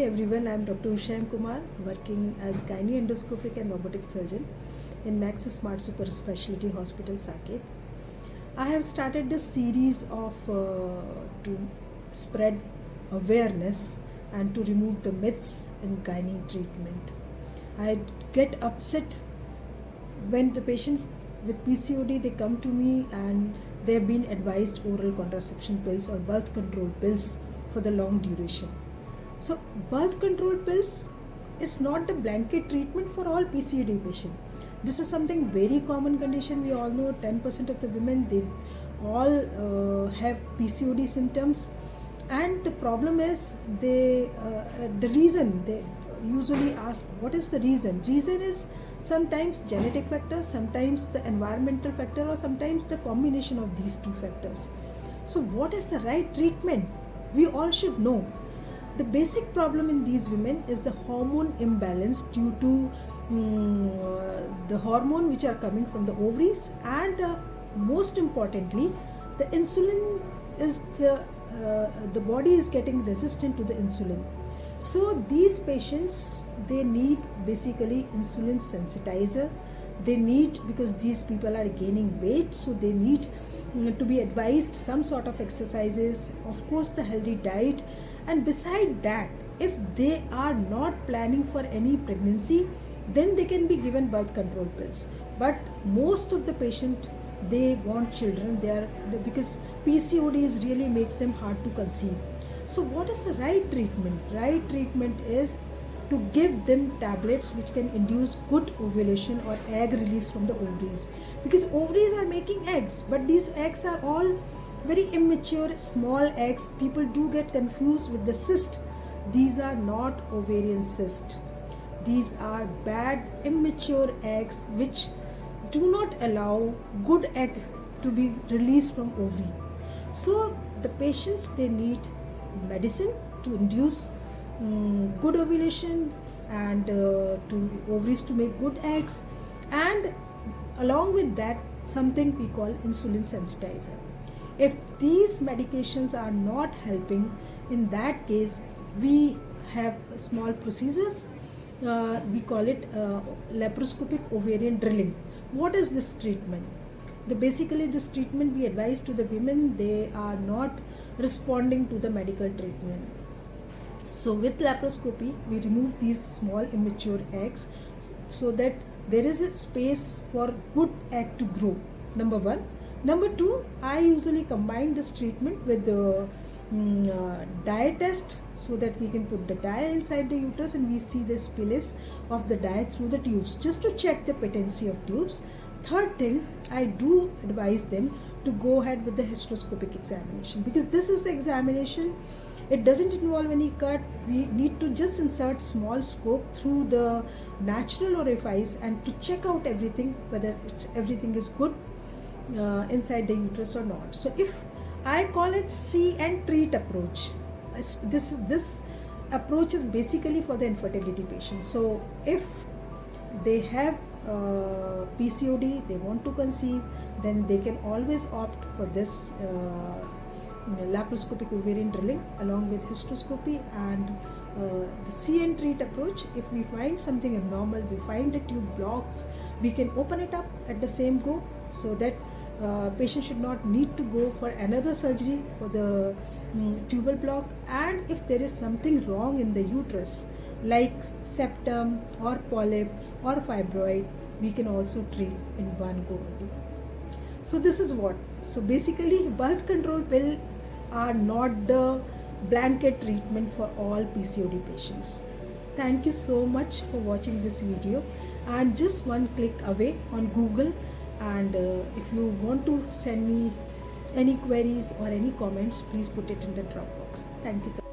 everyone, I am Dr. Usha M Kumar, working as gynae endoscopic and robotic surgeon in Max Smart Super Specialty Hospital, Saket. I have started this series of to spread awareness and to remove the myths in gynae treatment. I get upset when the patients with PCOD, they come to me and they have been advised oral contraception pills or birth control pills for the long duration. So birth control pills is not the blanket treatment for all PCOD patients. This is something very common condition. We all know 10% of the women, they all have PCOD symptoms, and the problem is the reason they usually ask, what is the reason? Reason is sometimes genetic factors, sometimes the environmental factor, or sometimes the combination of these two factors. So what is the right treatment? We all should know. The basic problem in these women is the hormone imbalance due to the hormone which are coming from the ovaries, and most importantly, the insulin is the body is getting resistant to the insulin. So these patients, they need basically insulin sensitizer. They need, because these people are gaining weight, so they need to be advised some sort of exercises, of course the healthy diet, and beside that, if they are not planning for any pregnancy, then they can be given birth control pills. But most of the patient, they want children, because PCOD really makes them hard to conceive. So what is the right treatment? Right treatment is to give them tablets which can induce good ovulation or egg release from the ovaries, because ovaries are making eggs, but these eggs are all very immature, small eggs. People do get confused with the cyst. These are not ovarian cysts. These are bad immature eggs which do not allow good egg to be released from ovary. So the patients, they need medicine to induce good ovulation and to ovaries to make good eggs, and along with that something we call insulin sensitizer. If these medications are not helping, in that case we have small procedures. We call it laparoscopic ovarian drilling. What is this treatment? Basically this treatment we advise to the women, they are not responding to the medical treatment. So with laparoscopy, we remove these small immature eggs so that there is a space for good egg to grow. Number one. Number two, I usually combine this treatment with the dye test, so that we can put the dye inside the uterus and we see the spillage of the dye through the tubes, just to check the patency of tubes. Third thing, I do advise them to go ahead with the hysteroscopic examination, because this is the examination. It doesn't involve any cut. We need to just insert small scope through the natural orifice and to check out everything, whether everything is good inside the uterus or not. So if I call it see and treat approach, this approach is basically for the infertility patients. So if they have PCOD, they want to conceive, then they can always opt for this laparoscopic ovarian drilling along with hysteroscopy and the see and treat approach. If we find something abnormal, we find the tube blocks, we can open it up at the same go, so that patient should not need to go for another surgery for the tubal block. And if there is something wrong in the uterus, like septum or polyp or fibroid, we can also treat in one go only. So this is what. So basically, birth control pill are not the blanket treatment for all PCOD patients. Thank you so much for watching this video. I'm just one click away on Google, and if you want to send me any queries or any comments, please put it in the drop box. Thank you so much.